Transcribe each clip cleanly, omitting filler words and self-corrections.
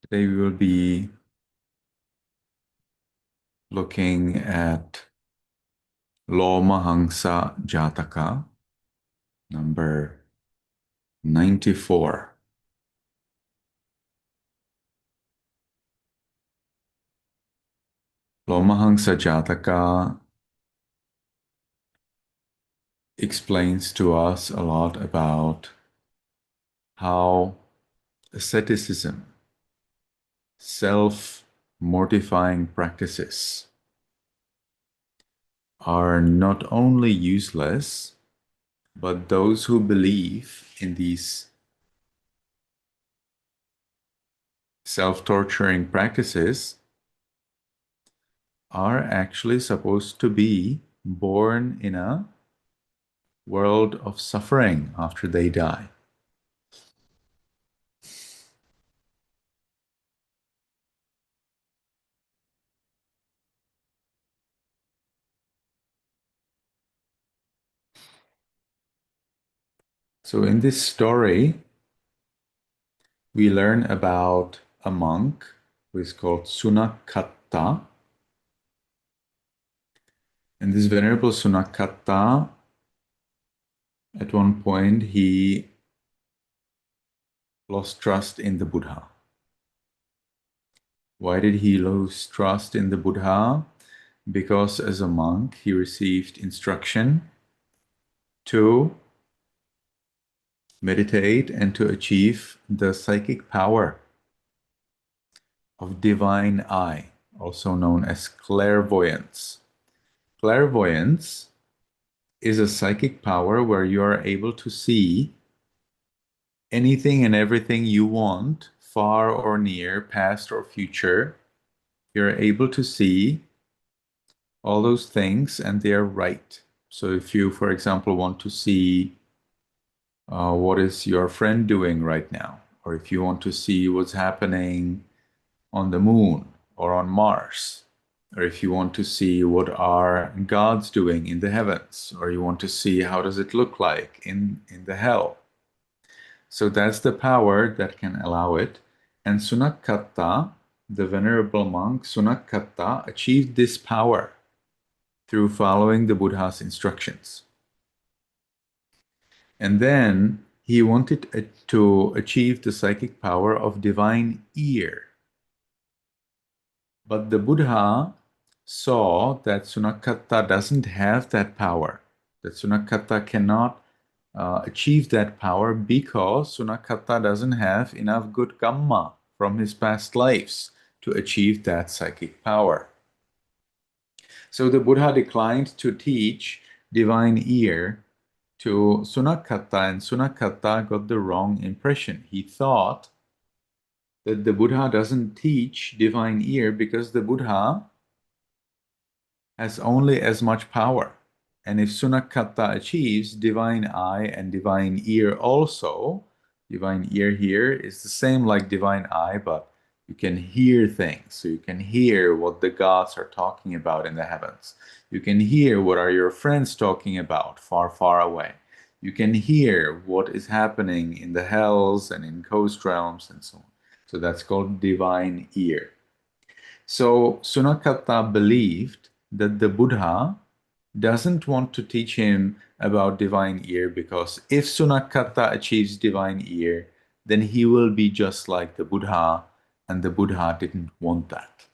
Today we will be looking at Lomaham Jataka, number 94. Lomaham Jataka explains to us a lot about how asceticism, self-mortifying practices, are not only useless, but those who believe in these self-torturing practices are actually supposed to be born in a world of suffering after they die. So in this story, we learn about a monk who is called Sunakatta. And this venerable Sunakatta, at one point, he lost trust in the Buddha. Why did he lose trust in the Buddha? Because as a monk, he received instruction to meditate and to achieve the psychic power of divine eye, also known as clairvoyance. Clairvoyance is a psychic power where you are able to see anything and everything you want, far or near, past or future. You're able to see all those things and they're right. So if you, for example, want to see what is your friend doing right now, or if you want to see what's happening on the moon or on Mars, or if you want to see what are gods doing in the heavens, or you want to see how does it look like in the hell. So that's the power that can allow it. And Sunakatta, the venerable monk Sunakatta, achieved this power through following the Buddha's instructions. And then he wanted to achieve the psychic power of divine ear. But the Buddha saw that Sunakatta doesn't have that power, that Sunakatta cannot achieve that power because Sunakatta doesn't have enough good karma from his past lives to achieve that psychic power. So the Buddha declined to teach divine ear to Sunakatta, and Sunakatta got the wrong impression. He thought that the Buddha doesn't teach divine ear because the Buddha has only as much power. And if Sunakatta achieves divine eye and divine ear also, divine ear here is the same like divine eye, but you can hear things. So you can hear what the gods are talking about in the heavens. You can hear what are your friends talking about far, far away. You can hear what is happening in the hells and in ghost realms and so on. So that's called divine ear. So Sunakatta believed that the Buddha doesn't want to teach him about divine ear because if Sunakatta achieves divine ear, then he will be just like the Buddha, and the Buddha didn't want that.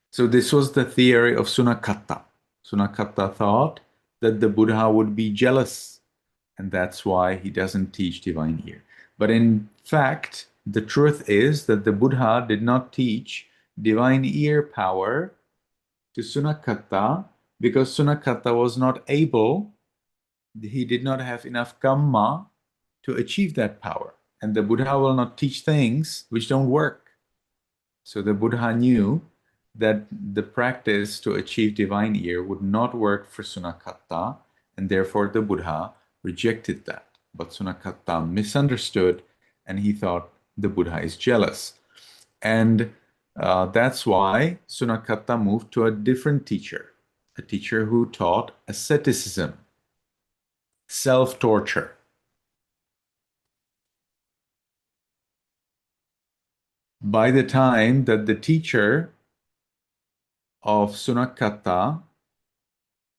So this was the theory of Sunakatta. Sunakatta thought that the Buddha would be jealous, and that's why he doesn't teach divine ear. But in fact, the truth is that the Buddha did not teach divine ear power to Sunakatta because Sunakatta was not able, he did not have enough karma to achieve that power. And the Buddha will not teach things which don't work. So the Buddha knew that the practice to achieve divine ear would not work for Sunakatta, and therefore the Buddha rejected that. But Sunakatta misunderstood, and he thought the Buddha is jealous. And that's why Sunakatta moved to a different teacher, a teacher who taught asceticism, self-torture. by the time that the teacher of Sunakatta,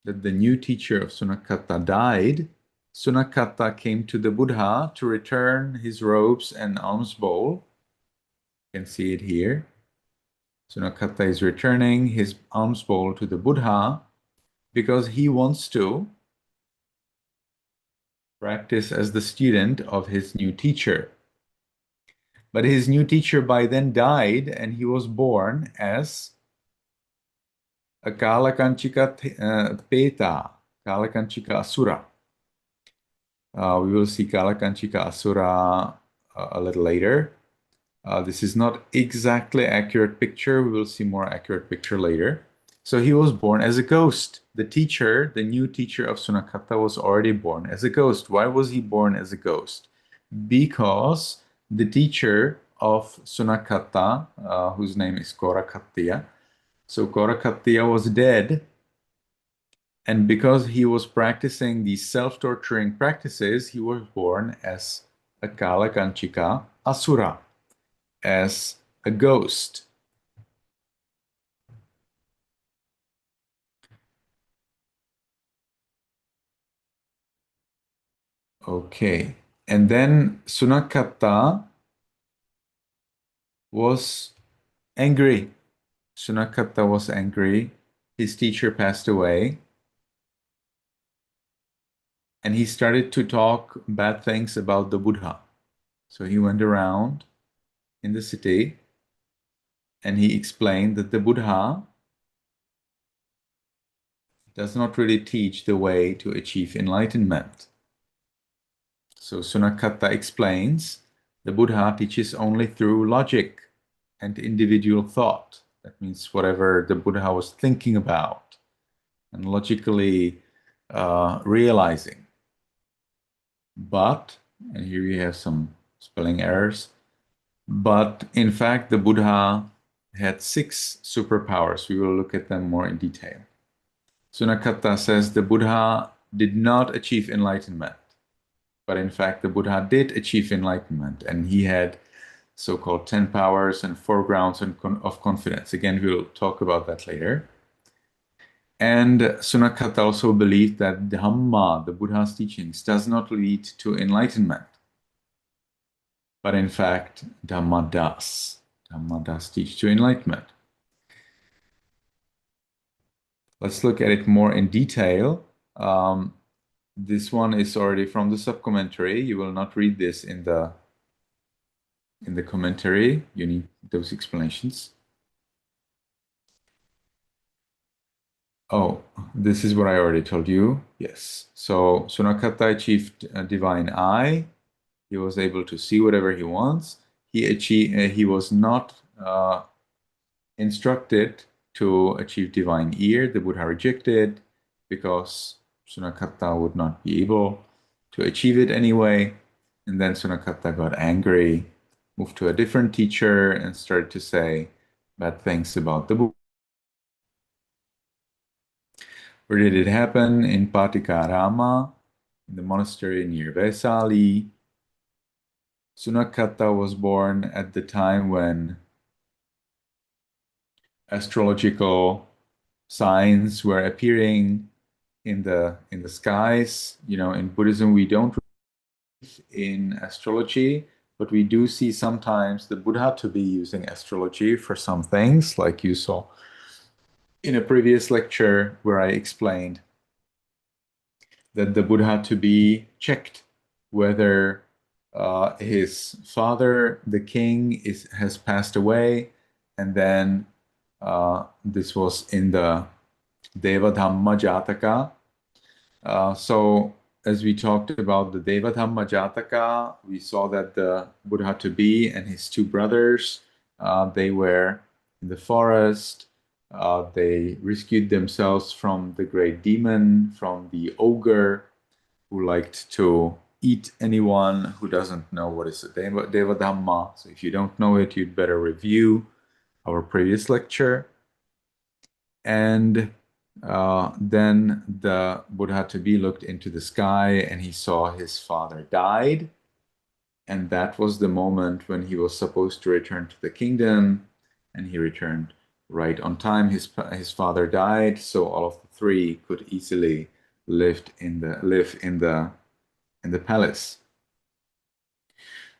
that the new teacher of Sunakatta died, Sunakatta came to the Buddha to return his robes and alms bowl. You can see it here. Sunakatta is returning his alms bowl to the Buddha because he wants to practice as the student of his new teacher. But his new teacher by then died, and he was born as a Kalakanchika Peta, Kalakanchika Asura. We will see Kalakanchika Asura a little later. This is not exactly accurate picture. We will see more accurate picture later. So he was born as a ghost. The teacher, the new teacher of Sunakatta, was already born as a ghost. Why was he born as a ghost? Because the teacher of Sunakatta, whose name is Korakattiya, so Korakattiya was dead, and because he was practicing these self-torturing practices, he was born as a Kalakanchika Asura, as a ghost. Okay, and then Sunakatta was angry. Sunakatta was angry. His teacher passed away, and he started to talk bad things about the Buddha. So he went around in the city and he explained that the Buddha does not really teach the way to achieve enlightenment. So Sunakatta explains the Buddha teaches only through logic and individual thought. That means whatever the Buddha was thinking about and logically realizing. But, and here we have some spelling errors, but in fact, the Buddha had 6 superpowers. We will look at them more in detail. Sunakatta says the Buddha did not achieve enlightenment, but in fact, the Buddha did achieve enlightenment, and he had so-called 10 powers and 4 grounds of confidence. Again, we'll talk about that later. And Sunakatta also believed that Dhamma, the Buddha's teachings, does not lead to enlightenment. But in fact, Dhamma does. Dhamma does teach to enlightenment. Let's look at it more in detail. This one is already from the sub-commentary. You will not read this in the commentary. You need those explanations. Oh, this is what I already told you. Yes. So Sunakatta achieved a divine eye. He was able to see whatever he wants. He was not instructed to achieve divine ear. The Buddha rejected because Sunakatta would not be able to achieve it anyway. And then Sunakatta got angry, moved to a different teacher, and started to say bad things about the Buddha. Where did it happen? In Patikarama, in the monastery near Vesali. Sunakatta was born at the time when astrological signs were appearing in the skies. You know, in Buddhism, we don't believe in astrology, but we do see sometimes the Buddha to be using astrology for some things, like you saw in a previous lecture where I explained that the Buddha to be checked whether his father, the king, has passed away, and then this was in the Devadhamma Jataka. So as we talked about the Devadhamma Jataka, we saw that the Buddha to be and his 2 brothers, they were in the forest. They rescued themselves from the great demon, from the ogre who liked to eat anyone who doesn't know what is a Devadhamma. So if you don't know it, you'd better review our previous lecture. And then the Buddha to be looked into the sky and he saw his father died. And that was the moment when he was supposed to return to the kingdom, and he returned right on time. His father died, so all of the three could easily live in the palace.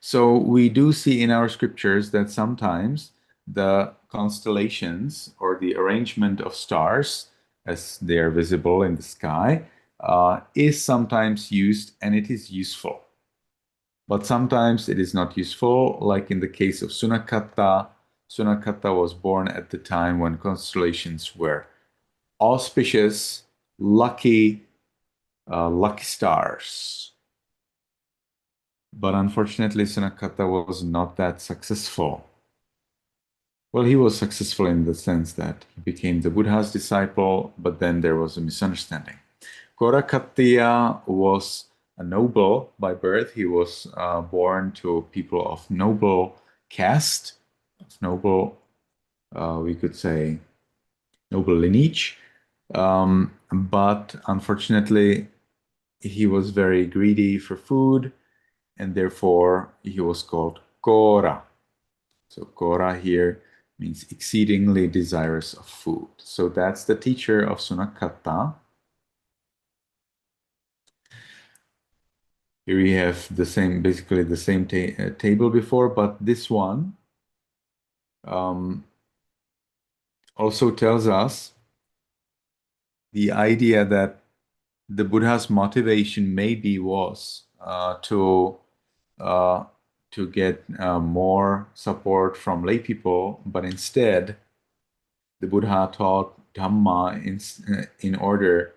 So we do see in our scriptures that sometimes the constellations or the arrangement of stars as they are visible in the sky is sometimes used, and it is useful. But sometimes it is not useful, like in the case of Sunakata. Sunakata was born at the time when constellations were auspicious, lucky stars. But unfortunately, Sunakata was not that successful. Well, he was successful in the sense that he became the Buddha's disciple, but then there was a misunderstanding. Korakattiya was a noble by birth. He was born to people of noble caste, noble, we could say, noble lineage. But unfortunately, he was very greedy for food, and therefore he was called Kora. So Kora here means exceedingly desirous of food. So that's the teacher of Sunakata. Here we have the same, basically the same table before, but this one also tells us the idea that the Buddha's motivation maybe was to get more support from lay people, but instead the Buddha taught Dhamma in order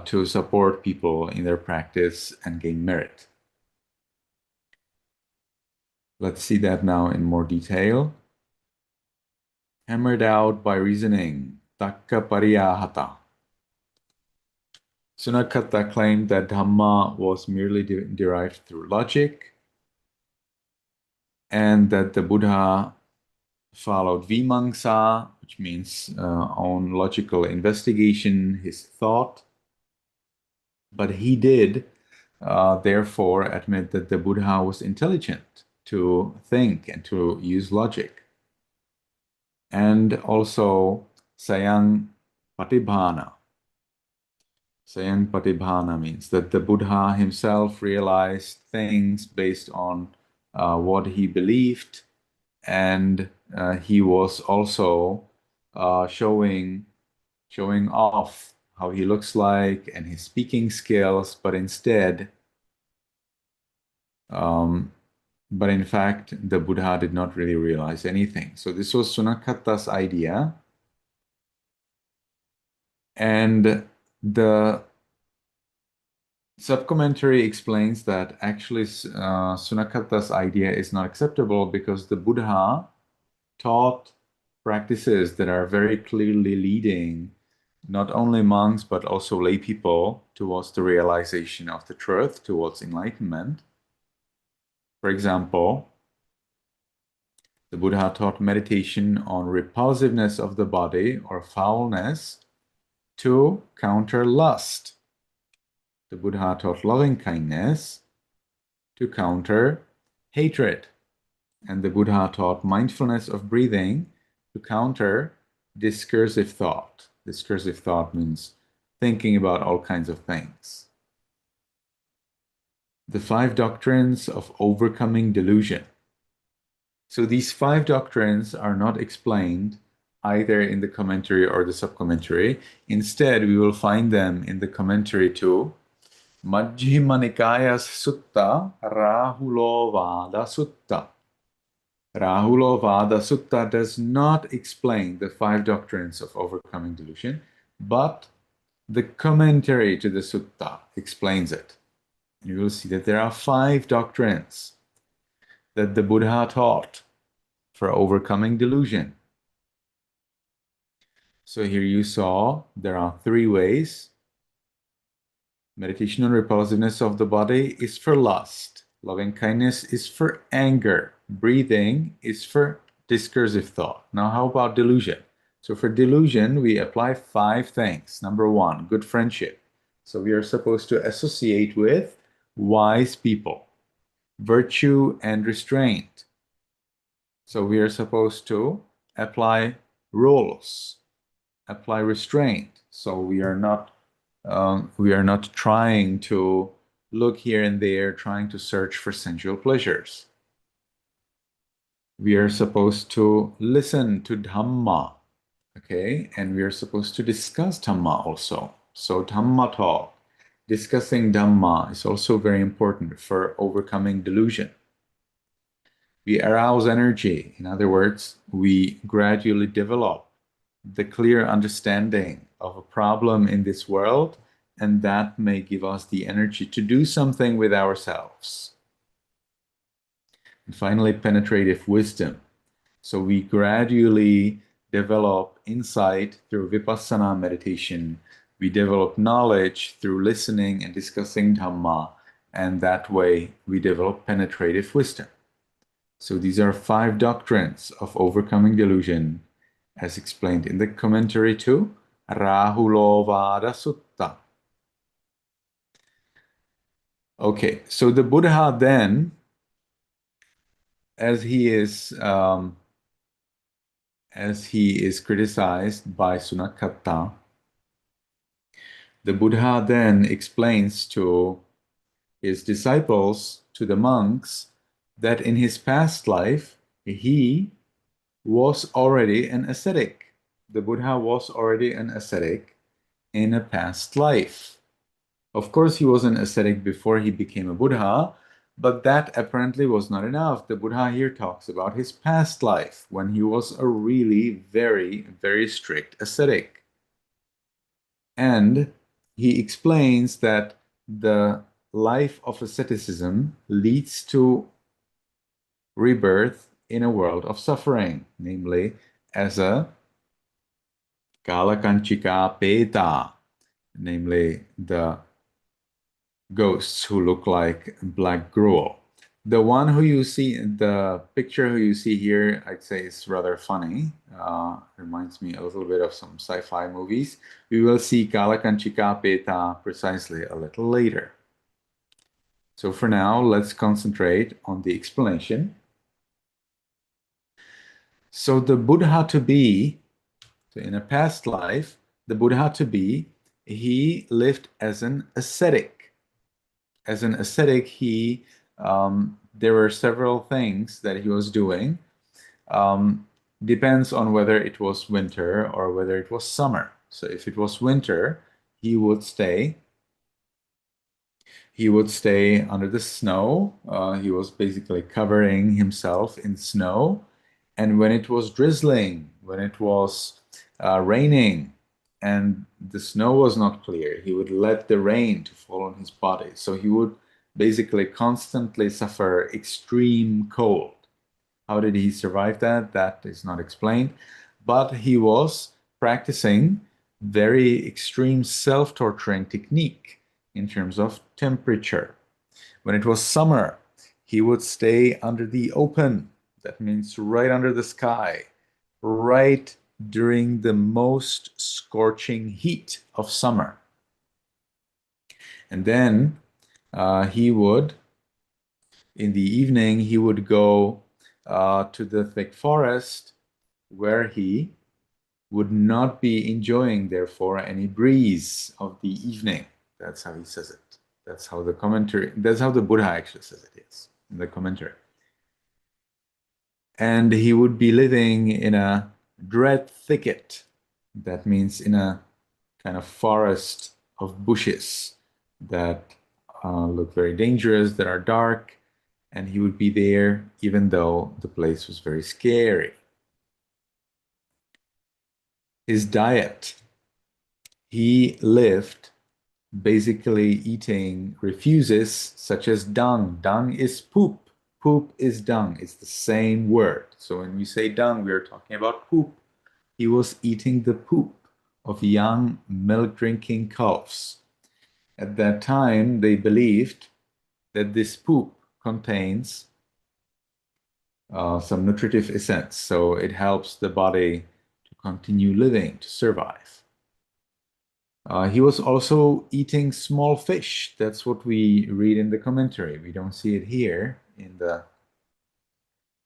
to support people in their practice and gain merit. Let's see that now in more detail. Hammered out by reasoning, taka pariyahata. Sunakata claimed that Dhamma was merely derived through logic, and that the Buddha followed vimamsa, which means own logical investigation, his thought. But he did, therefore, admit that the Buddha was intelligent to think and to use logic. And also sayang patibhana. Sayang patibhana means that the Buddha himself realized things based on what he believed, and he was also showing off how he looks like and his speaking skills, but instead, but in fact, the Buddha did not really realize anything. So this was Sunakata's idea, and the subcommentary explains that actually Sunakata's idea is not acceptable because the Buddha taught practices that are very clearly leading not only monks but also lay people towards the realization of the truth, towards enlightenment. For example, the Buddha taught meditation on repulsiveness of the body or foulness to counter lust. The Buddha taught loving kindness to counter hatred. And the Buddha taught mindfulness of breathing to counter discursive thought. Discursive thought means thinking about all kinds of things. The 5 doctrines of overcoming delusion. So these 5 doctrines are not explained either in the commentary or the subcommentary. Instead, we will find them in the commentary to Majjhima Nikaya's Sutta, Rahulovada Sutta. Rahulovada Sutta does not explain the 5 doctrines of overcoming delusion, but the commentary to the sutta explains it. You will see that there are 5 doctrines that the Buddha taught for overcoming delusion. So here you saw there are 3 ways. Meditation on repulsiveness of the body is for lust. Loving kindness is for anger. Breathing is for discursive thought. Now, how about delusion? So for delusion, we apply 5 things. Number 1, good friendship. So we are supposed to associate with wise people. virtue and restraint. So we are supposed to apply rules, apply restraint. So we are not trying to look here and there, trying to search for sensual pleasures. We are supposed to listen to Dhamma, okay? And we are supposed to discuss Dhamma also. So Dhamma talk, discussing Dhamma is also very important for overcoming delusion. We arouse energy. In other words, we gradually develop the clear understanding of a problem in this world, and that may give us the energy to do something with ourselves. And finally, penetrative wisdom. So we gradually develop insight through vipassana meditation. We develop knowledge through listening and discussing Dhamma, and that way we develop penetrative wisdom. So these are 5 doctrines of overcoming delusion, as explained in the commentary to Rahulovada Sutta. Okay, so the Buddha then, as he is criticized by Sunakata, the Buddha then explains to his disciples, to the monks, that in his past life he was already an ascetic. The Buddha was already an ascetic in a past life. Of course, he was an ascetic before he became a Buddha, but that apparently was not enough. The Buddha here talks about his past life when he was a really very, very strict ascetic. And he explains that the life of asceticism leads to rebirth in a world of suffering, namely as a Kalakanchika Peta, namely the ghosts who look like black gruel. The one who you see, the picture who you see here, I'd say is rather funny. Reminds me a little bit of some sci-fi movies. We will see Kalakanchika Peta precisely a little later. So for now, let's concentrate on the explanation. So the Buddha to be, so in a past life, the Buddha to be, he lived as an ascetic. As an ascetic, there were several things that he was doing. Depends on whether it was winter or whether it was summer. So if it was winter, he would stay under the snow. He was basically covering himself in snow. And when it was drizzling, when it was raining, and the snow was not clear, he would let the rain to fall on his body. So he would basically constantly suffer extreme cold. How did he survive that? That is not explained. But he was practicing very extreme self-torturing technique in terms of temperature. When it was summer, he would stay under the open. That means right under the sky, right during the most scorching heat of summer. And then in the evening, he would go to the thick forest where he would not be enjoying, therefore, any breeze of the evening. That's how he says it. That's how the Buddha actually says it, yes, in the commentary. And he would be living in a dread thicket. That means in a kind of forest of bushes that look very dangerous, that are dark, and he would be there even though the place was very scary. His diet, he lived basically eating refuses such as dung. Dung is poop. Poop is dung. It's the same word. So when we say dung, we are talking about poop. He was eating the poop of young milk-drinking calves. At that time, they believed that this poop contains some nutritive essence, so it helps the body to continue living, to survive. He was also eating small fish. That's what we read in the commentary. We don't see it here in the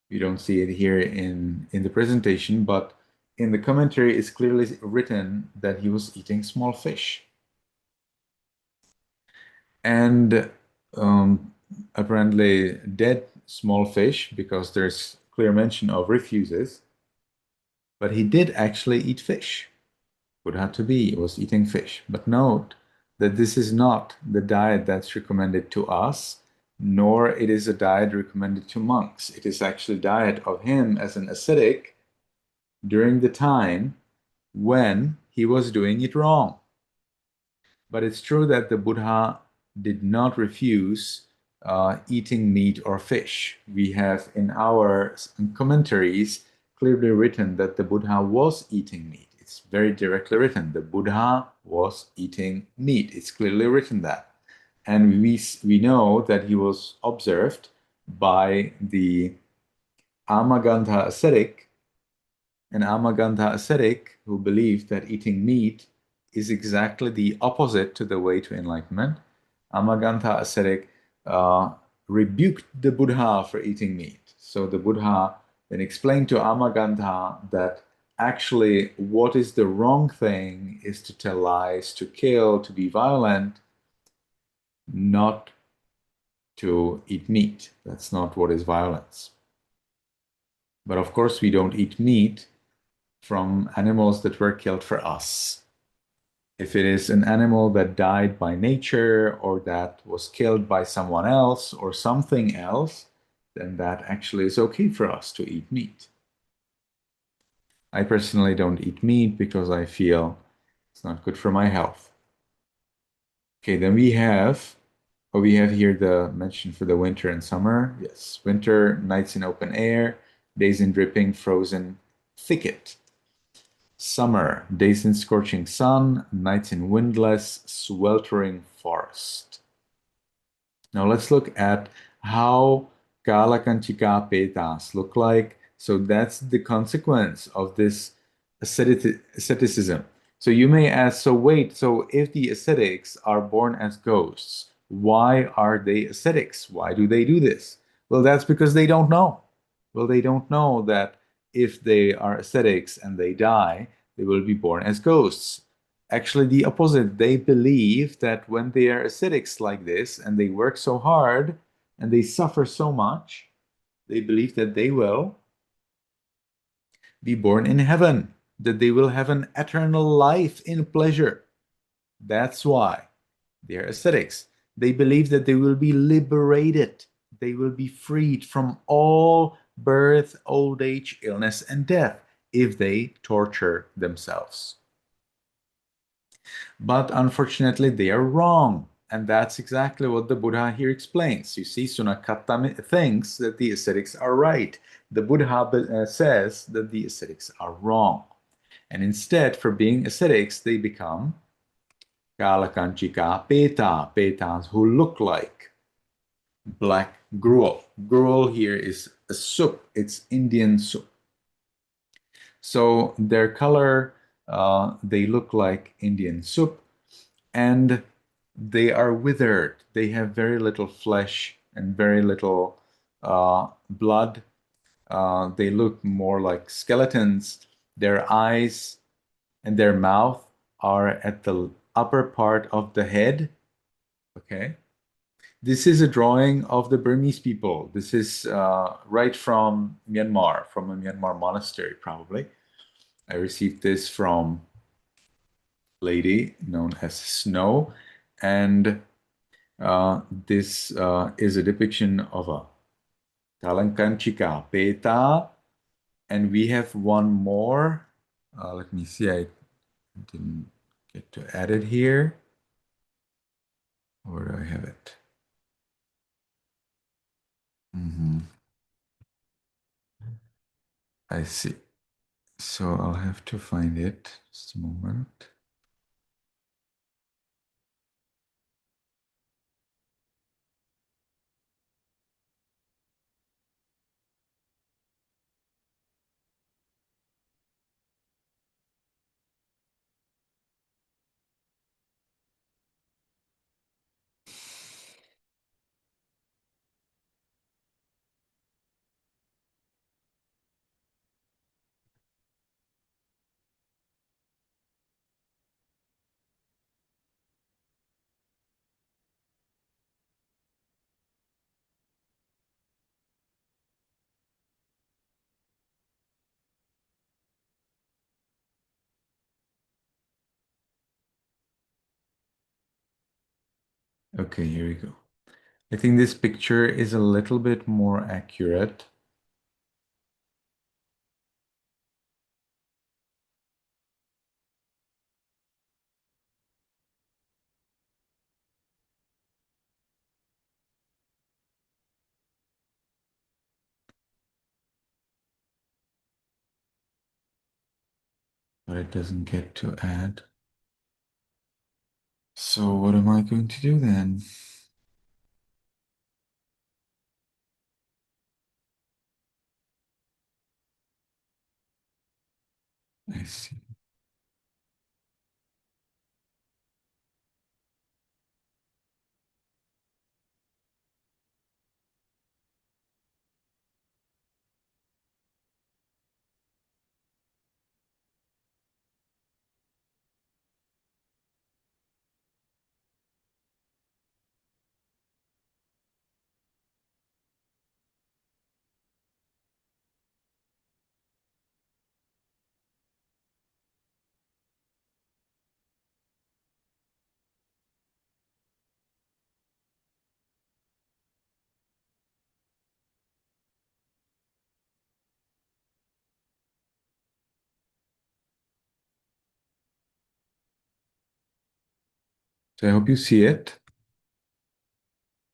we don't see it here in the presentation, but in the commentary it's clearly written that he was eating small fish. And apparently dead small fish, because there's clear mention of refuses, but he did actually eat fish. Would have to be, was eating fish. But note that this is not the diet that's recommended to us, nor it is a diet recommended to monks. It is actually a diet of him as an ascetic during the time when he was doing it wrong. But it's true that the Buddha did not refuse eating meat or fish. We have in our commentaries clearly written that the Buddha was eating meat. It's very directly written. The Buddha was eating meat. It's clearly written that. And we know that he was observed by the Amagantha ascetic, an Amagantha ascetic who believed that eating meat is exactly the opposite to the way to enlightenment. Amagantha ascetic rebuked the Buddha for eating meat. So the Buddha then explained to Amagantha that actually what is the wrong thing is to tell lies, to kill, to be violent, not to eat meat. That's not what is violence. But of course, we don't eat meat from animals that were killed for us. If it is an animal that died by nature or that was killed by someone else or something else, then that actually is okay for us to eat meat. I personally don't eat meat because I feel it's not good for my health. Okay, then we have here the mention for the winter and summer. Yes, winter, nights in open air, days in dripping, frozen thicket. Summer, days in scorching sun, nights in windless, sweltering forest. Now let's look at how Kalakanchika Petas look like. So that's the consequence of this asceticism. So you may ask, so wait, so if the ascetics are born as ghosts, why are they ascetics? Why do they do this? Well, that's because they don't know. Well, they don't know that if they are ascetics and they die, they will be born as ghosts. Actually, the opposite. They believe that when they are ascetics like this and they work so hard and they suffer so much, they believe that they will be born in heaven, that they will have an eternal life in pleasure. That's why they are ascetics. They believe that they will be liberated, they will be freed from all birth, old age, illness, and death if they torture themselves. But unfortunately, they are wrong. And that's exactly what the Buddha here explains. You see, Sunakatta thinks that the ascetics are right. The Buddha says that the ascetics are wrong. And instead, for being ascetics, they become Kalakanchika Peta, Petas who look like black gruel. Gruel here is a soup, it's Indian soup. So their color, they look like Indian soup, and they are withered. They have very little flesh and very little blood. They look more like skeletons. Their eyes and their mouth are at the upper part of the head. Okay. This is a drawing of the Burmese people. This is right from Myanmar, from a Myanmar monastery, probably. I received this from a lady known as Snow, and this is a depiction of a Kalankanchika Peta, and we have one more. Let me see, I didn't get to add it here. Where do I have it? I see. So I'll have to find it. Just a moment. Okay, here we go. I think this picture is a little bit more accurate. But it doesn't get to add. So what am I going to do then? I see. So I hope you see it.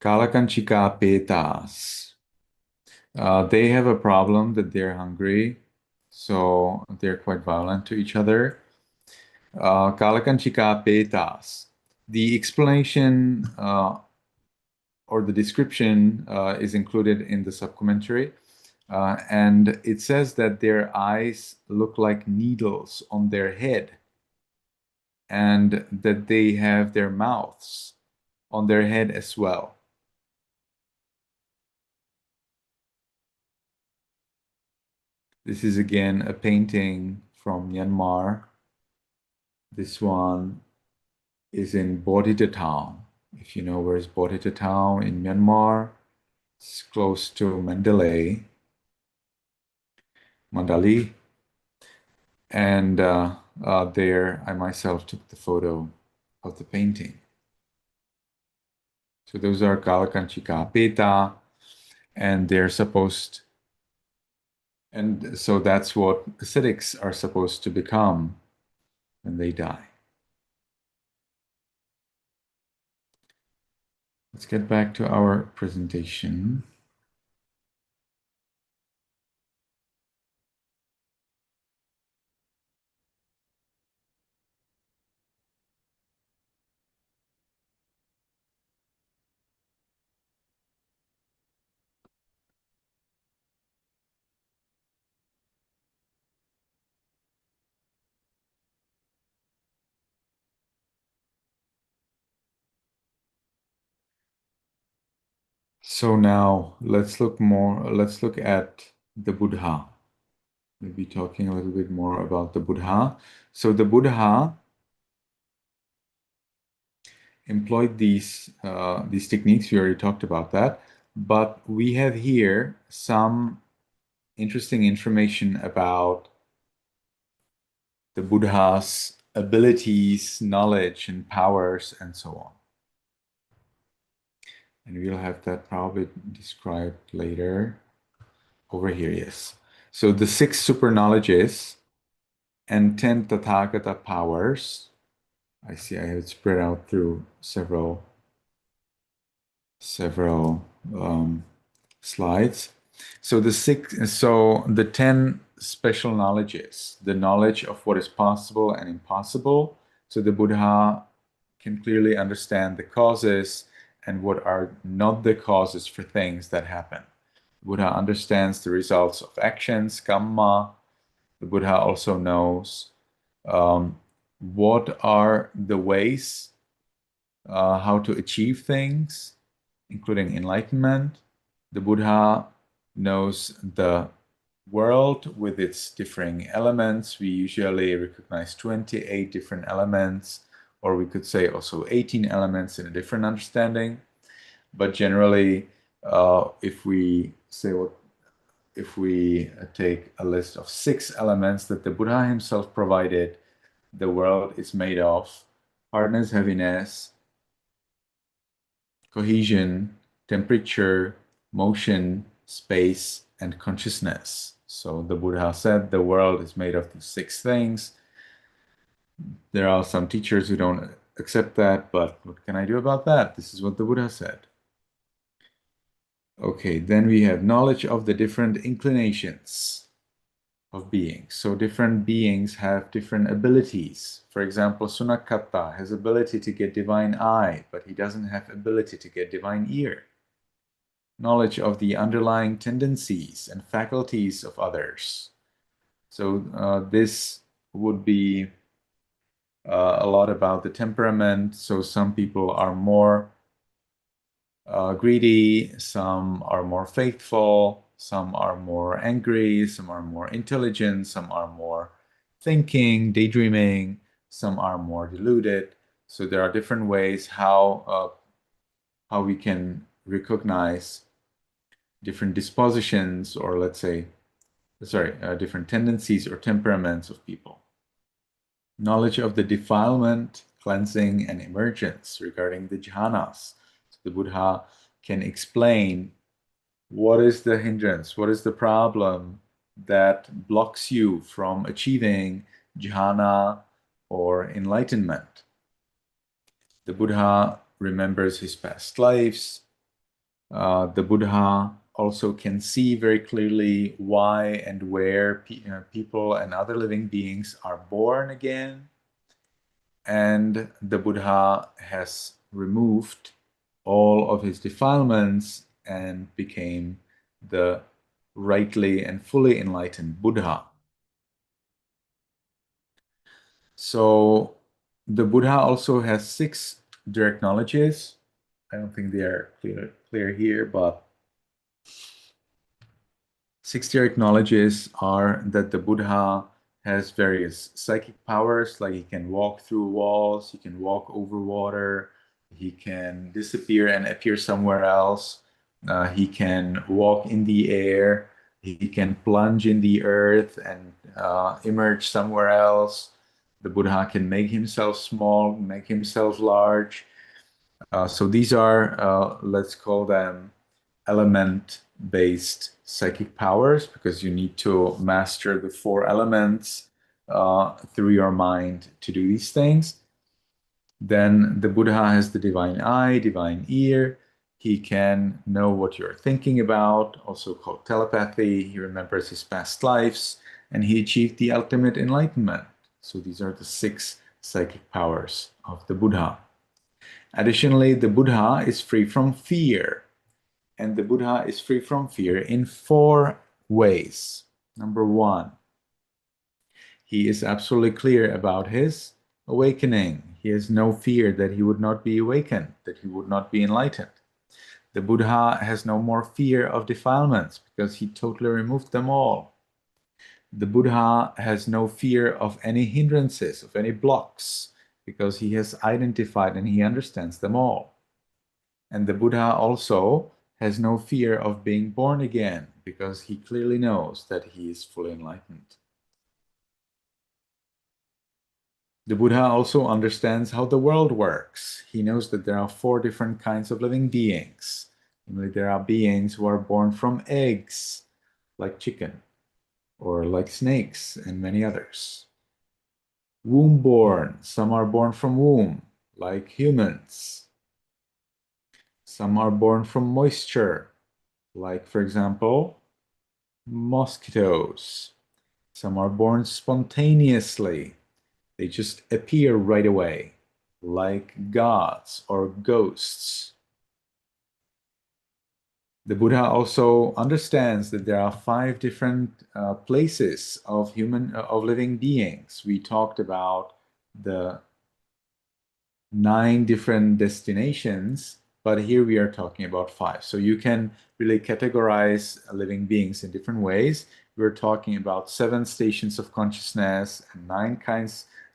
Kalakanchika petas. They have a problem that they're hungry, so they're quite violent to each other. Kalakanchika petas. The explanation or the description is included in the subcommentary. And it says that their eyes look like needles on their head and that they have their mouths on their head as well. This is again a painting from Myanmar. This one is in Bodhita town. If you know where is Bodhita town in Myanmar, it's close to Mandalay. And there I myself took the photo of the painting. So those are Kalakanchika Peta, and they're supposed, and so that's what ascetics are supposed to become when they die. Let's get back to our presentation. So now let's look at the Buddha. We'll be talking a little bit more about the Buddha. So the Buddha employed these techniques. We already talked about that, but we have here some interesting information about the Buddha's abilities, knowledge, and powers, and so on. And we'll have that probably described later. Over here, yes. So the 6 super knowledges and 10 Tathagata powers. I see I have it spread out through several slides. So the 10 special knowledges, the knowledge of what is possible and impossible. So the Buddha can clearly understand the causes and what are not the causes for things that happen. The Buddha understands the results of actions, kamma. The Buddha also knows what are the ways how to achieve things, including enlightenment. The Buddha knows the world with its differing elements. We usually recognize 28 different elements, or we could say also 18 elements in a different understanding. But generally, if we take a list of 6 elements that the Buddha himself provided, the world is made of hardness, heaviness, cohesion, temperature, motion, space, and consciousness. So the Buddha said the world is made of these six things. There are some teachers who don't accept that, but what can I do about that? This is what the Buddha said. Okay, then we have knowledge of the different inclinations of beings. So different beings have different abilities. For example, Sunakata has ability to get divine eye, but he doesn't have ability to get divine ear. Knowledge of the underlying tendencies and faculties of others. So this would be a lot about the temperament. So some people are more greedy, some are more faithful, some are more angry, some are more intelligent, some are more thinking, daydreaming, some are more deluded. So there are different ways how we can recognize different dispositions, or let's say, different tendencies or temperaments of people. Knowledge of the defilement, cleansing, and emergence regarding the jhanas. So the Buddha can explain what is the hindrance, what is the problem that blocks you from achieving jhana or enlightenment. The Buddha remembers his past lives. The Buddha also can see very clearly why and where people and other living beings are born again. And the Buddha has removed all of his defilements and became the rightly and fully enlightened Buddha. So the Buddha also has 6 direct knowledges. I don't think they are clear here, but 6 direct knowledges are that the Buddha has various psychic powers, like he can walk through walls, he can walk over water, he can disappear and appear somewhere else, he can walk in the air, he can plunge in the earth and emerge somewhere else. The Buddha can make himself small, make himself large. So these are, let's call them element-based psychic powers, because you need to master the 4 elements through your mind to do these things. Then the Buddha has the divine eye, divine ear. He can know what you're thinking about, also called telepathy. He remembers his past lives, and he achieved the ultimate enlightenment. So these are the 6 psychic powers of the Buddha. Additionally, the Buddha is free from fear. And the Buddha is free from fear in 4 ways. Number 1, he is absolutely clear about his awakening. He has no fear that he would not be awakened, that he would not be enlightened. The Buddha has no more fear of defilements because he totally removed them all. The Buddha has no fear of any hindrances, of any blocks, because he has identified and he understands them all. And the Buddha also has no fear of being born again, because he clearly knows that he is fully enlightened. The Buddha also understands how the world works. He knows that there are 4 different kinds of living beings. Namely, there are beings who are born from eggs, like chicken, or like snakes, and many others. Womb-born, some are born from womb, like humans. Some are born from moisture, like, for example, mosquitoes. Some are born spontaneously. They just appear right away, like gods or ghosts. The Buddha also understands that there are 5 different places of living beings. We talked about the 9 different destinations, but here we are talking about 5. So you can really categorize living beings in different ways. We're talking about 7 stations of consciousness and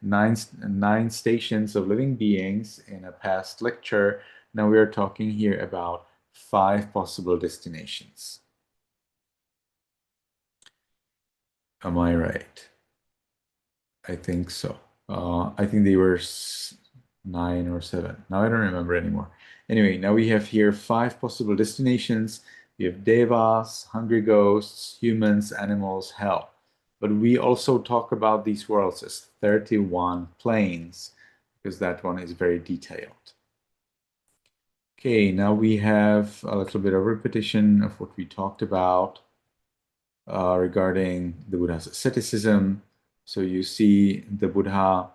9 stations of living beings in a past lecture. Now we are talking here about 5 possible destinations. Am I right? I think so. I think they were 9 or 7. Now I don't remember anymore. Anyway, now we have here 5 possible destinations. We have devas, hungry ghosts, humans, animals, hell. But we also talk about these worlds as 31 planes, because that one is very detailed. Okay, now we have a little bit of repetition of what we talked about regarding the Buddha's asceticism. So you see the Buddha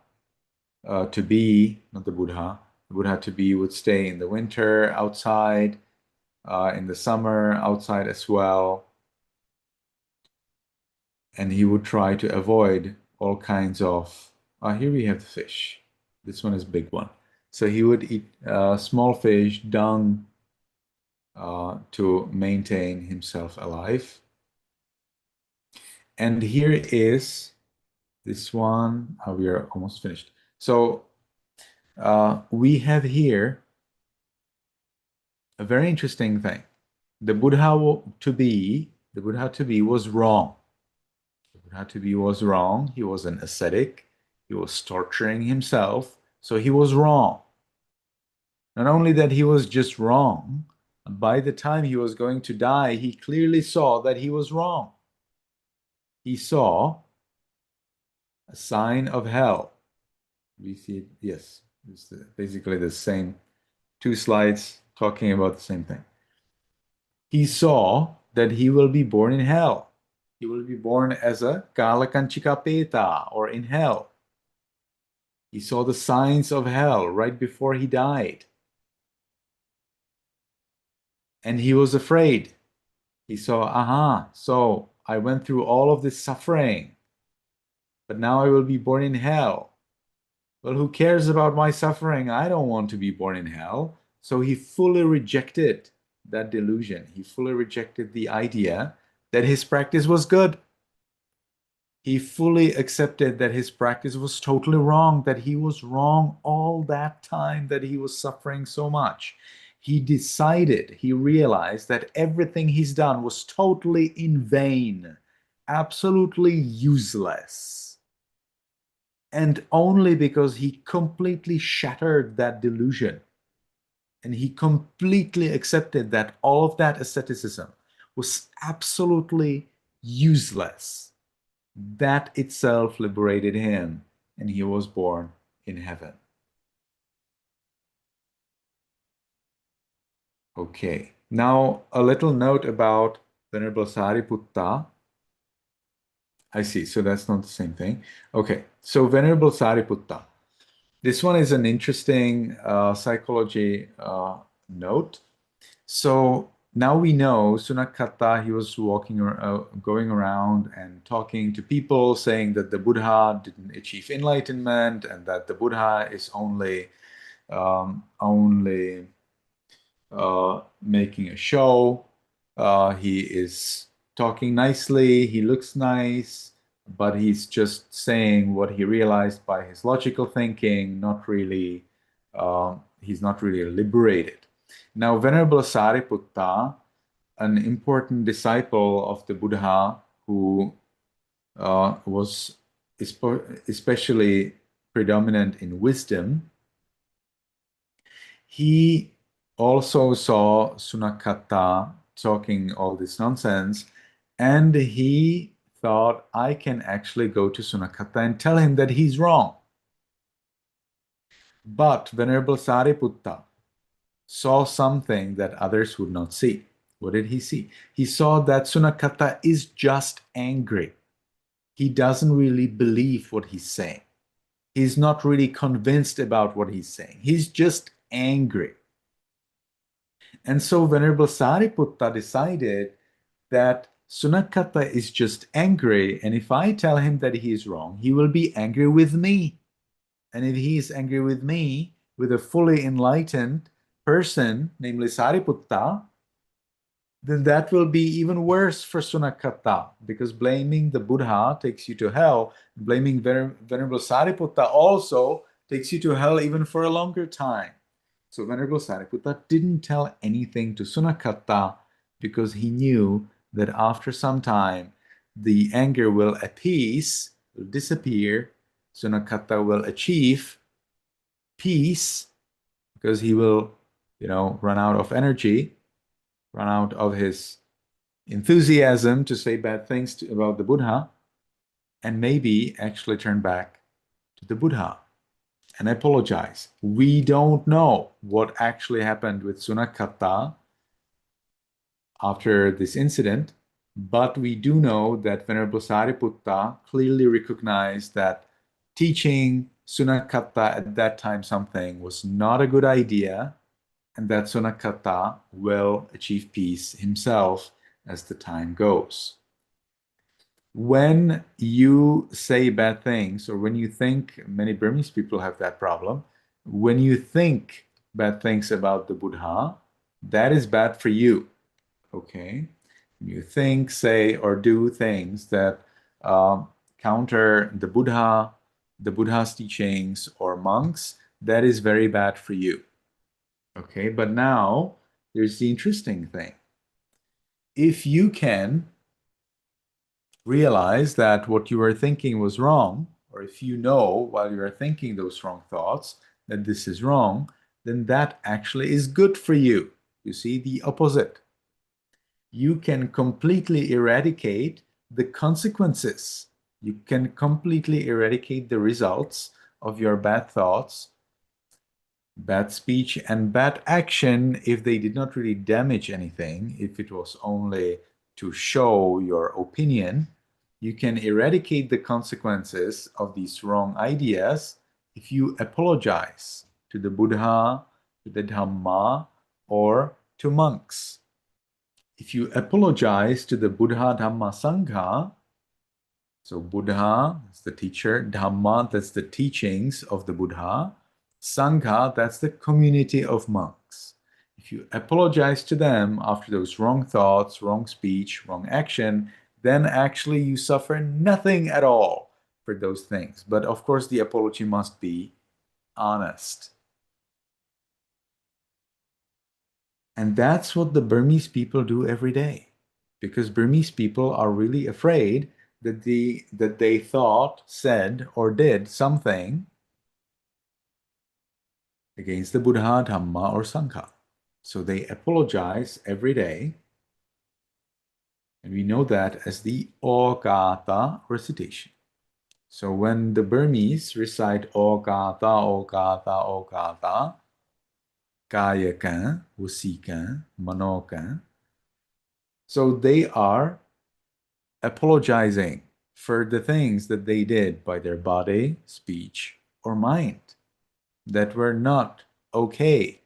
to be, not the Buddha to be would stay in the winter outside, in the summer outside as well. And he would try to avoid all kinds of, here we have the fish. This one is a big one. So he would eat small fish, dung, to maintain himself alive. And here is this one. We are almost finished. So we have here a very interesting thing. The Buddha to be was wrong. The Buddha to be was wrong. He was an ascetic. He was torturing himself. So he was wrong. Not only that he was just wrong, by the time he was going to die, he clearly saw that he was wrong. He saw a sign of hell. We see it, yes, it's basically the same 2 slides talking about the same thing. He saw that he will be born in hell. He will be born as a Kalakanchikapeta, or in hell. He saw the signs of hell right before he died. And he was afraid. He saw, so I went through all of this suffering, but now I will be born in hell. Well, who cares about my suffering? I don't want to be born in hell. So he fully rejected that delusion. He fully rejected the idea that his practice was good. He fully accepted that his practice was totally wrong, that he was wrong all that time that he was suffering so much. He decided, he realized that everything he's done was totally in vain, absolutely useless. And only because he completely shattered that delusion and he completely accepted that all of that asceticism was absolutely useless, that itself liberated him, and he was born in heaven. Okay, now a little note about Venerable Sariputta. I see, so that's not the same thing. Okay, so Venerable Sariputta. This one is an interesting psychology note. So now we know Sunakata, he was walking or going around and talking to people, saying that the Buddha didn't achieve enlightenment and that the Buddha is only making a show. He is talking nicely, he looks nice, but he's just saying what he realized by his logical thinking, not really, he's not really liberated. Now, Venerable Sariputta, an important disciple of the Buddha who was especially predominant in wisdom, he also saw Sunakata talking all this nonsense, and he thought, I can actually go to Sunakata and tell him that he's wrong. But Venerable Sariputta saw something that others would not see. What did he see? He saw that Sunakata is just angry. He doesn't really believe what he's saying. He's not really convinced about what he's saying. He's just angry. And so Venerable Sariputta decided that Sunakata is just angry, and if I tell him that he is wrong, he will be angry with me. And if he is angry with me, with a fully enlightened person, namely Sariputta, then that will be even worse for Sunakata, because blaming the Buddha takes you to hell. Blaming Venerable Sariputta also takes you to hell even for a longer time. So Venerable Sariputta didn't tell anything to Sunakata because he knew that after some time the anger will appease, will disappear. Sunakata will achieve peace because he will run out of energy, run out of his enthusiasm to say bad things about the Buddha, and maybe actually turn back to the Buddha and apologize. We don't know what actually happened with Sunakatta after this incident, but we do know that Venerable Sariputta clearly recognized that teaching Sunakatta at that time something was not a good idea, and that Sunakatta will achieve peace himself as the time goes. When you say bad things, or when you think, many Burmese people have that problem, when you think bad things about the Buddha, that is bad for you. Okay? You think, say, or do things that counter the Buddha's teachings, or monks, that is very bad for you. Okay? But now there's the interesting thing. If you can realize that what you were thinking was wrong, or if you know while you are thinking those wrong thoughts that this is wrong, then that actually is good for you. You see, the opposite. You can completely eradicate the consequences. You can completely eradicate the results of your bad thoughts, bad speech, and bad action if they did not really damage anything, if it was only to show your opinion. You can eradicate the consequences of these wrong ideas if you apologize to the Buddha, to the Dhamma, or to monks. If you apologize to the Buddha, Dhamma, Sangha, so Buddha, that's the teacher, Dhamma, that's the teachings of the Buddha, Sangha, that's the community of monks. If you apologize to them after those wrong thoughts, wrong speech, wrong action, then actually you suffer nothing at all for those things. But of course, the apology must be honest. And that's what the Burmese people do every day. Because Burmese people are really afraid that they thought, said, or did something against the Buddha, Dhamma, or Sangha. So they apologize every day. And we know that as the Ogata recitation. So when the Burmese recite Ogata, Ogata, Ogata, Kayakan, Wasikan, Manokan, so they are apologizing for the things that they did by their body, speech, or mind that were not okay,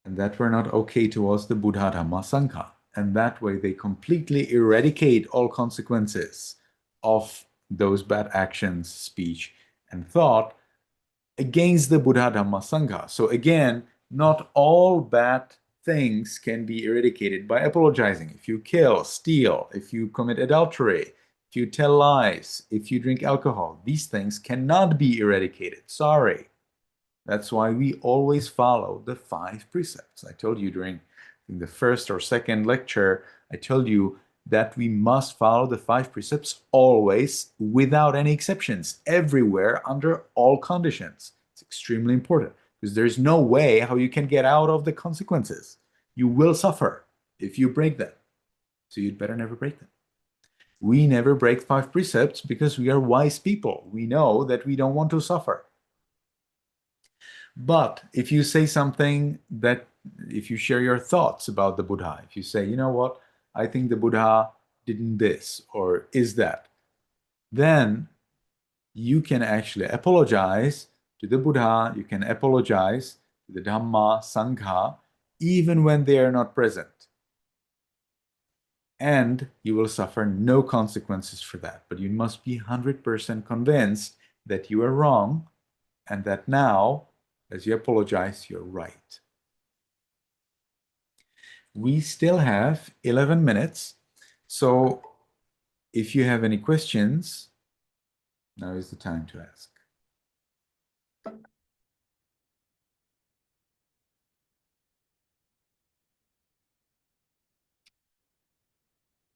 and that were not okay towards the Buddha, Dhamma, Sangha. And that way they completely eradicate all consequences of those bad actions, speech, and thought against the Buddha, Dhamma, Sangha. So again, not all bad things can be eradicated by apologizing. If you kill, steal, if you commit adultery, if you tell lies, if you drink alcohol, these things cannot be eradicated. Sorry. That's why we always follow the 5 precepts. I told you during the first or second lecture, I told you that we must follow the 5 precepts always, without any exceptions, everywhere, under all conditions. It's extremely important because there's no way how you can get out of the consequences. You will suffer if you break them. So you'd better never break them. We never break 5 precepts because we are wise people. We know that we don't want to suffer. But if you say something that, if you share your thoughts about the Buddha, if you say, you know what, I think the Buddha didn't this or is that, then you can actually apologize to the Buddha, you can apologize to the Dhamma, Sangha, even when they are not present. And you will suffer no consequences for that. But you must be 100% convinced that you are wrong and that now, as you apologize, you're right. We still have 11 minutes. So if you have any questions, now is the time to ask.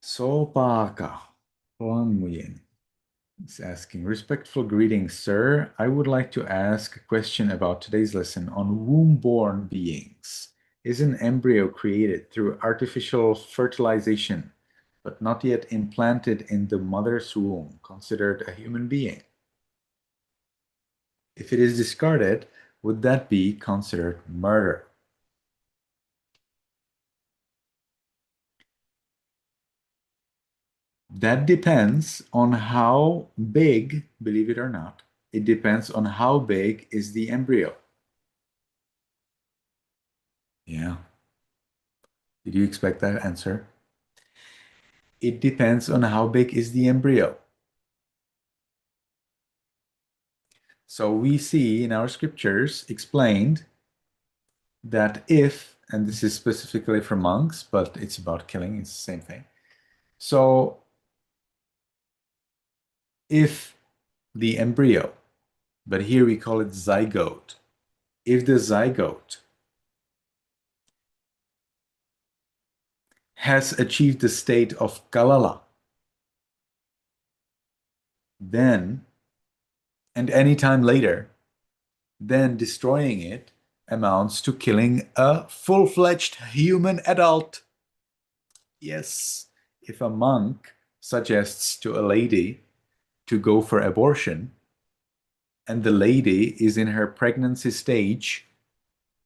Sopaka, Huang Muyin. He's asking, respectful greetings, sir. I would like to ask a question about today's lesson on womb-born beings. Is an embryo created through artificial fertilization, but not yet implanted in the mother's womb, considered a human being? If it is discarded, would that be considered murder? That depends on how big, believe it or not, it depends on how big is the embryo. Yeah. Did you expect that answer? It depends on how big is the embryo. So we see in our scriptures explained that if, and this is specifically for monks, but it's about killing, it's the same thing. So if the embryo, but here we call it zygote, if the zygote has achieved the state of kalala, then, and any time later, then destroying it amounts to killing a full-fledged human adult. Yes, if a monk suggests to a lady to go for abortion, and the lady is in her pregnancy stage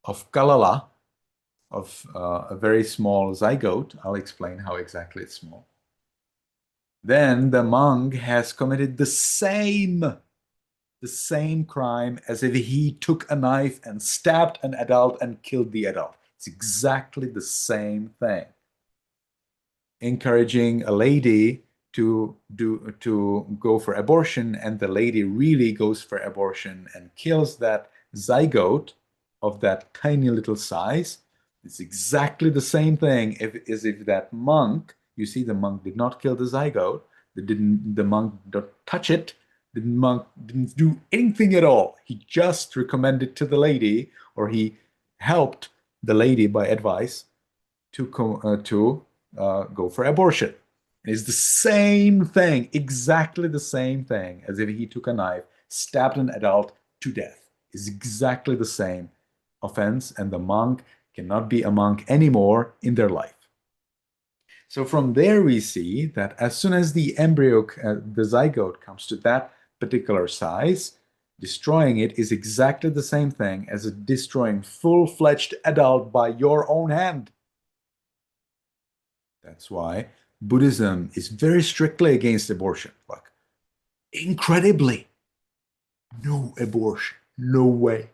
of kalala, of a very small zygote, I'll explain how exactly it's small, then the monk has committed the same crime as if he took a knife and stabbed an adult and killed the adult. It's exactly the same thing. Encouraging a lady to go for abortion, and the lady really goes for abortion and kills that zygote of that tiny little size. It's exactly the same thing as if that monk, you see, the monk did not kill the zygote, the monk didn't touch it, the monk didn't do anything at all. He just recommended to the lady, or he helped the lady by advice to go for abortion. It's the same thing, exactly the same thing as if he took a knife, stabbed an adult to death. It's exactly the same offense, and the monk cannot be a monk anymore in their life. So from there we see that as soon as the embryo, the zygote comes to that particular size, destroying it is exactly the same thing as destroying full-fledged adult by your own hand. That's why Buddhism is very strictly against abortion. Like, incredibly, no abortion, no way.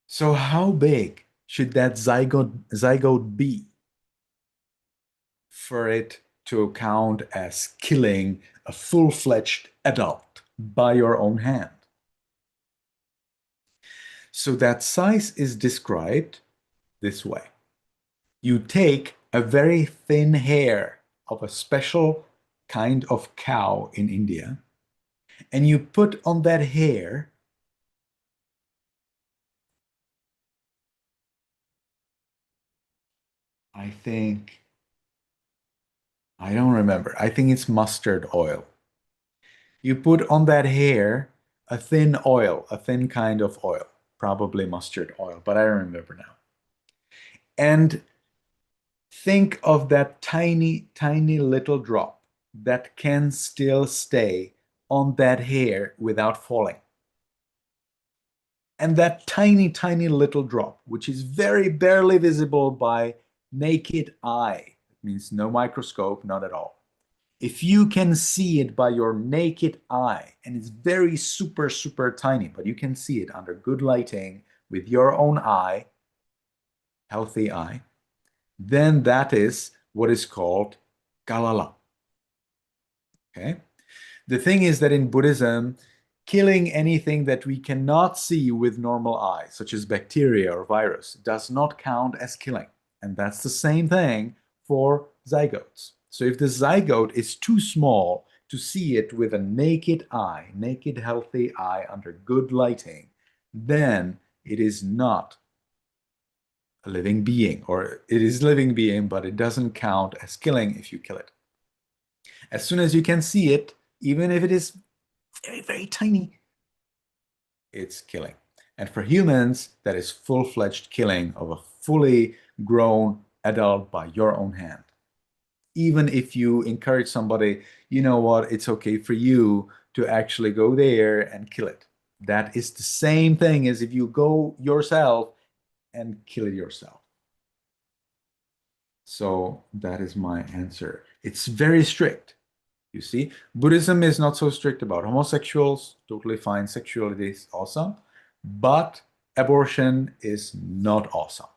So how big should that zygote be for it to count as killing a full-fledged adult by your own hand? So that size is described this way. You take a very thin hair of a special kind of cow in India, and you put on that hair I think, I don't remember. I think it's mustard oil. You put on that hair a thin oil, a thin kind of oil, probably mustard oil, but I don't remember now. And think of that tiny, tiny little drop that can still stay on that hair without falling. And that tiny, tiny little drop, which is very barely visible by naked eye, it means no microscope, not at all. If you can see it by your naked eye, and it's very super, super tiny, but you can see it under good lighting with your own eye, healthy eye, then that is what is called kalala. Okay? The thing is that in Buddhism, killing anything that we cannot see with normal eyes, such as bacteria or virus, does not count as killing. And that's the same thing for zygotes. So if the zygote is too small to see it with a naked eye, naked healthy eye under good lighting, then it is not a living being, or it is living being, but it doesn't count as killing if you kill it. As soon as you can see it, even if it is very, very tiny, it's killing. And for humans, that is full-fledged killing of a fully grown adult by your own hand. Even if you encourage somebody, you know what, it's okay for you to actually go there and kill it. That is the same thing as if you go yourself and kill it yourself. So that is my answer. It's very strict. You see, Buddhism is not so strict about homosexuals, totally fine. Sexuality is awesome, but abortion is not awesome.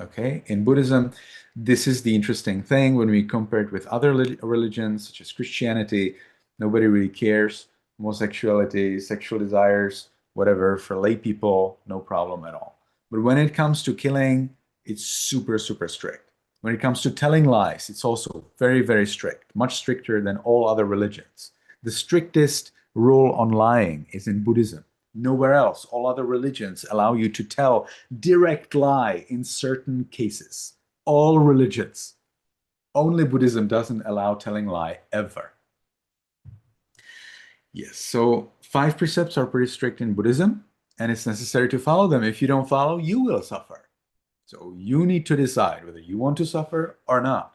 Okay, in Buddhism, this is the interesting thing when we compare it with other religions, such as Christianity, nobody really cares. Homosexuality, sexual desires, whatever, for lay people, no problem at all. But when it comes to killing, it's super, super strict. When it comes to telling lies, it's also very, very strict, much stricter than all other religions. The strictest rule on lying is in Buddhism. Nowhere else. All other religions allow you to tell direct lie in certain cases. All religions. Only Buddhism doesn't allow telling lie ever. Yes, so 5 precepts are pretty strict in Buddhism, and it's necessary to follow them. If you don't follow, you will suffer. So you need to decide whether you want to suffer or not.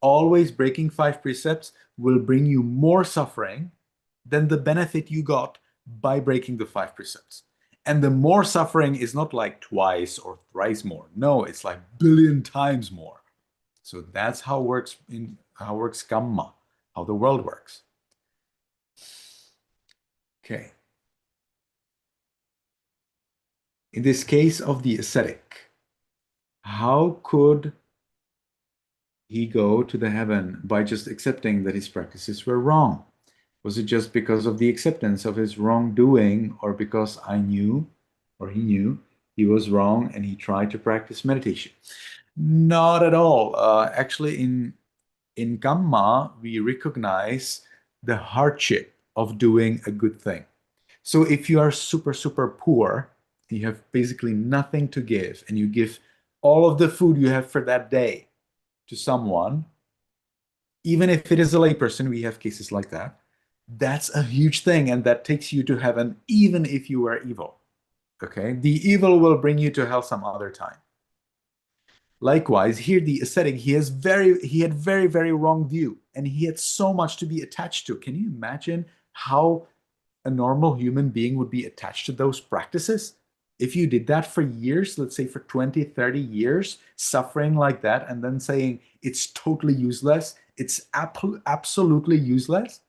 Always breaking 5 precepts will bring you more suffering than the benefit you got by breaking the 5 precepts. And the more suffering is not like twice or thrice more. No, it's like billion times more. So that's how works karma, how the world works. Okay. In this case of the ascetic, how could he go to the heaven by just accepting that his practices were wrong? Was it just because of the acceptance of his wrongdoing, or because I knew, or he knew, he was wrong and he tried to practice meditation? Not at all. Actually, in Kamma, we recognize the hardship of doing a good thing. So if you are super, super poor, you have basically nothing to give, and you give all of the food you have for that day to someone, even if it is a layperson, we have cases like that. That's a huge thing, and that takes you to heaven, even if you were evil. Okay, the evil will bring you to hell some other time. Likewise, here the ascetic, he had very, very wrong view, and he had so much to be attached to. Can you imagine how a normal human being would be attached to those practices? If you did that for years, let's say for 20, 30 years, suffering like that, and then saying it's totally useless, it's absolutely useless,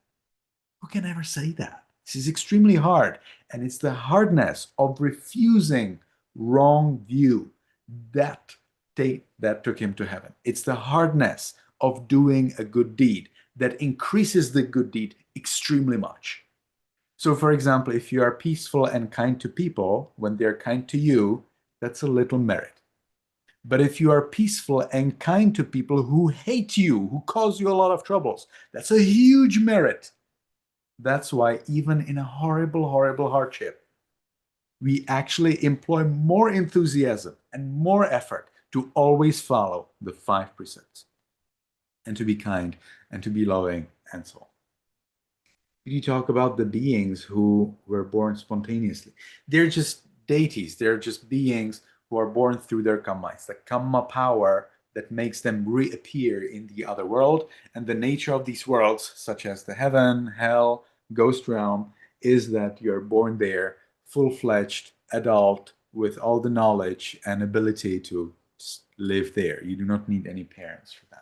who can ever say that? This is extremely hard. And it's the hardness of refusing wrong view that took him to heaven. It's the hardness of doing a good deed that increases the good deed extremely much. So, for example, if you are peaceful and kind to people when they're kind to you, that's a little merit. But if you are peaceful and kind to people who hate you, who cause you a lot of troubles, that's a huge merit. That's why even in a horrible, horrible hardship, we actually employ more enthusiasm and more effort to always follow the 5 precepts and to be kind and to be loving and so on. You talk about the beings who were born spontaneously. They're just deities. They're just beings who are born through their karma. It's the karma power that makes them reappear in the other world. And the nature of these worlds, such as the heaven, hell, ghost realm, is that you're born there, full-fledged adult with all the knowledge and ability to live there. You do not need any parents for that.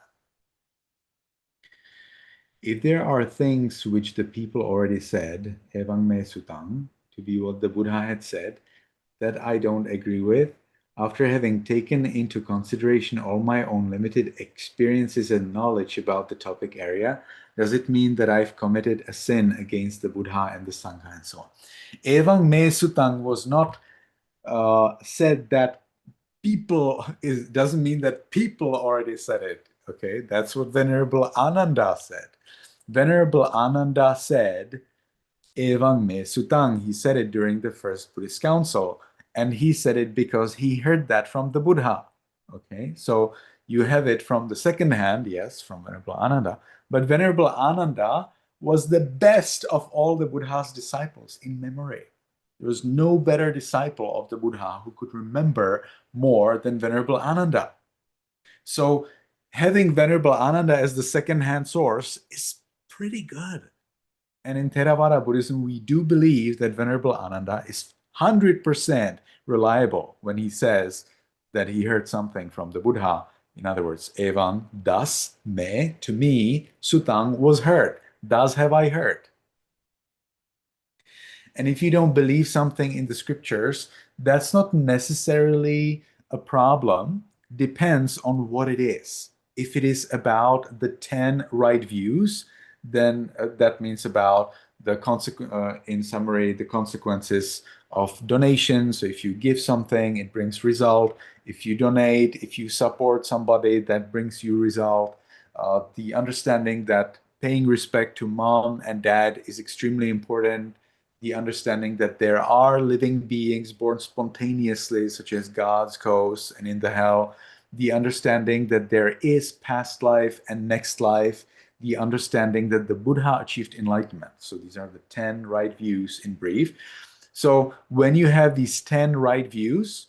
If there are things which the people already said, evang me sutang, to be what the Buddha had said, that I don't agree with, after having taken into consideration all my own limited experiences and knowledge about the topic area, does it mean that I've committed a sin against the Buddha and the Sangha and so on? Evang me sutang was not said that people doesn't mean that people already said it. Okay, that's what Venerable Ananda said. Venerable Ananda said, Evang me sutang. He said it during the first Buddhist council. And he said it because he heard that from the Buddha. Okay, so you have it from the second hand, yes, from Venerable Ananda, But Venerable Ananda was the best of all the Buddha's disciples in memory. There was no better disciple of the Buddha who could remember more than Venerable Ananda. So having Venerable Ananda as the second-hand source is pretty good. And in Theravada Buddhism, we do believe that Venerable Ananda is 100% reliable when he says that he heard something from the Buddha. In other words, evam, thus, me, to me, sutang was heard. Thus have I heard. And if you don't believe something in the scriptures, that's not necessarily a problem. Depends on what it is. If it is about the 10 right views, then that means about the in summary, the consequences of donation. So if you give something, it brings result. If you donate, if you support somebody, that brings you result. The understanding that paying respect to mom and dad is extremely important. The understanding that there are living beings born spontaneously, such as gods, ghosts, and in the hell. The understanding that there is past life and next life. The understanding that the Buddha achieved enlightenment. So these are the 10 right views in brief. So when you have these 10 right views,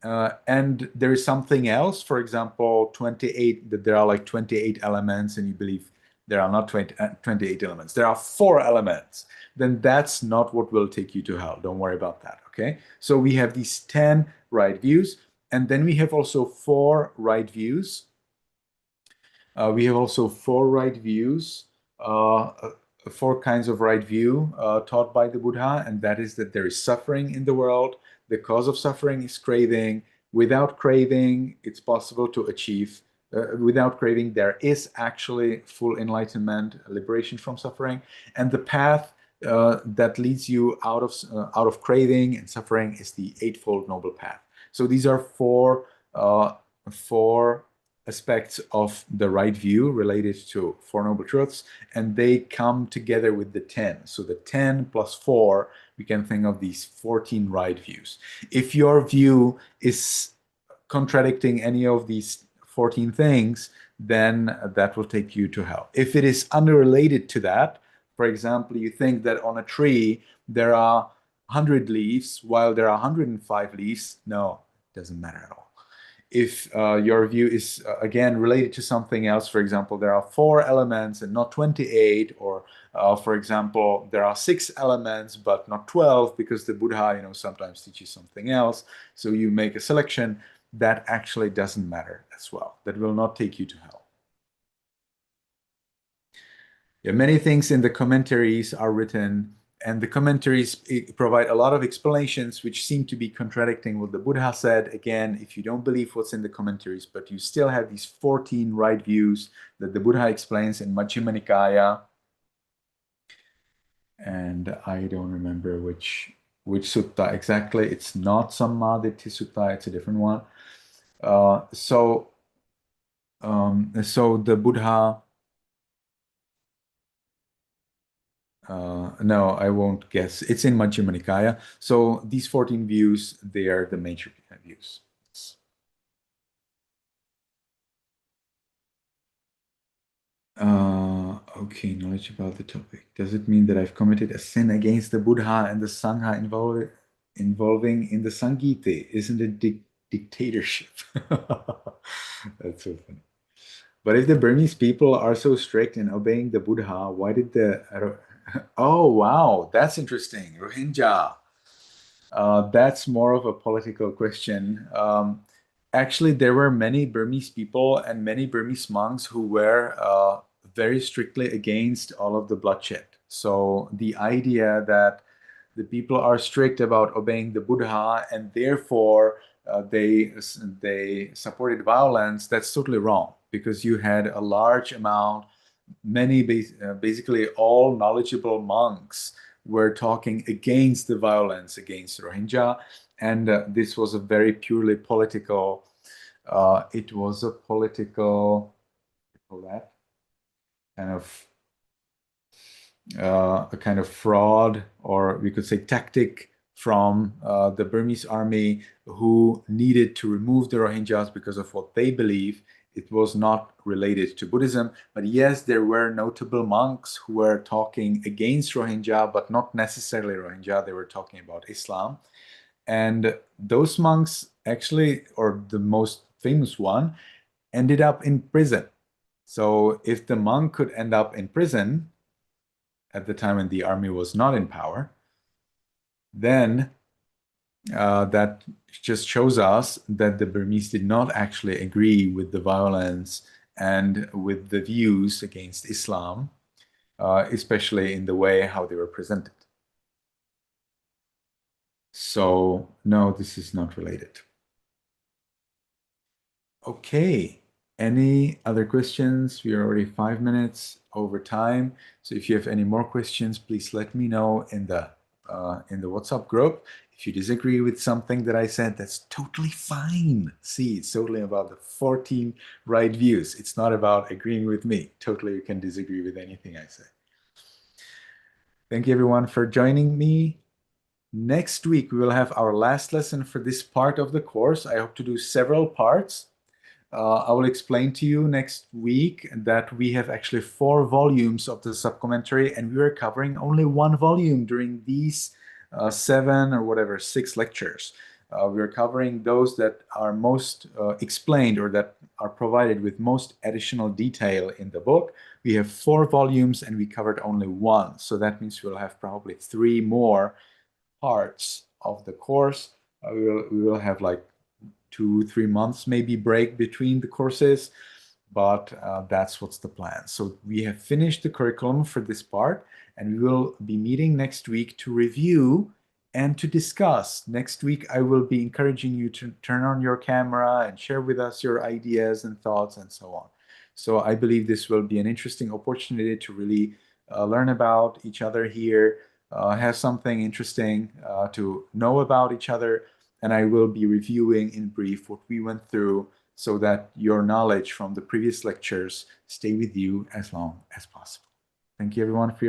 and there is something else, for example, 28, that there are like 28 elements, and you believe there are not 28 elements, there are 4 elements, then that's not what will take you to hell. Don't worry about that, okay? So we have these 10 right views, and then we have also 4 right views. We have also 4 right views, 4 kinds of right view taught by the Buddha, and that is that there is suffering in the world. The cause of suffering is craving. Without craving, it's possible to achieve. Without craving, there is actually full enlightenment, liberation from suffering, and the path that leads you out of craving and suffering is the Eightfold Noble Path. So these are 4 aspects of the right view related to Four Noble Truths, and they come together with the 10. So the 10 plus 4, we can think of these 14 right views. If your view is contradicting any of these 14 things, then that will take you to hell. If it is unrelated to that, for example, you think that on a tree there are 100 leaves while there are 105 leaves, no, it doesn't matter at all. If your view is, again, related to something else, for example, there are 4 elements and not 28, or for example, there are 6 elements but not 12 because the Buddha, sometimes teaches something else. So you make a selection that actually doesn't matter as well. That will not take you to hell. Yeah, many things in the commentaries are written, and the commentaries provide a lot of explanations which seem to be contradicting what the Buddha said. Again, if you don't believe what's in the commentaries, but you still have these 14 right views that the Buddha explains in Majjhima Nikaya, and I don't remember which sutta exactly. It's not Sammaditthi Sutta, it's a different one. So the Buddha, no, I won't guess. It's in Majjhima Nikaya. So these 14 views, they are the major views. Okay, knowledge about the topic. Does it mean that I've committed a sin against the Buddha and the Sangha involving in the Sangite? Isn't it dictatorship? That's so funny. But if the Burmese people are so strict in obeying the Buddha, why did oh, wow, that's interesting. Rohingya. That's more of a political question. Actually, there were many Burmese people and many Burmese monks who were very strictly against all of the bloodshed. So the idea that the people are strict about obeying the Buddha and therefore they supported violence, that's totally wrong, because you had a large amount, basically all knowledgeable monks were talking against the violence against Rohingya, and this was a very purely political. It was a political, that kind of a kind of fraud, or we could say tactic from the Burmese army, who needed to remove the Rohingyas because of what they believe. It was not related to Buddhism, but yes, there were notable monks who were talking against Rohingya, but not necessarily Rohingya. They were talking about Islam. And those monks actually, or the most famous one, ended up in prison. So if the monk could end up in prison at the time when the army was not in power, then that just shows us that the Burmese did not actually agree with the violence and with the views against Islam, especially in the way how they were presented. So, no, this is not related. Okay. Any other questions? We are already 5 minutes over time. So if you have any more questions, please let me know in the WhatsApp group. If you disagree with something that I said, that's totally fine. See, it's totally about the 14 right views. It's not about agreeing with me. Totally, you can disagree with anything I say. Thank you everyone for joining me. Next week, we will have our last lesson for this part of the course. I hope to do several parts. I will explain to you next week that we have actually 4 volumes of the subcommentary, and we are covering only 1 volume during these 7 or whatever 6 lectures. We are covering those that are most explained or that are provided with most additional detail in the book. We have 4 volumes and we covered only 1. So that means we'll have probably 3 more parts of the course. We will have like 2-3 months maybe break between the courses, but that's what's the plan. So we have finished the curriculum for this part, and we will be meeting next week to review and to discuss. Next week, I will be encouraging you to turn on your camera and share with us your ideas and thoughts and so on. So I believe this will be an interesting opportunity to really learn about each other here, have something interesting to know about each other, and I will be reviewing in brief what we went through so that your knowledge from the previous lectures stay with you as long as possible. Thank you everyone for your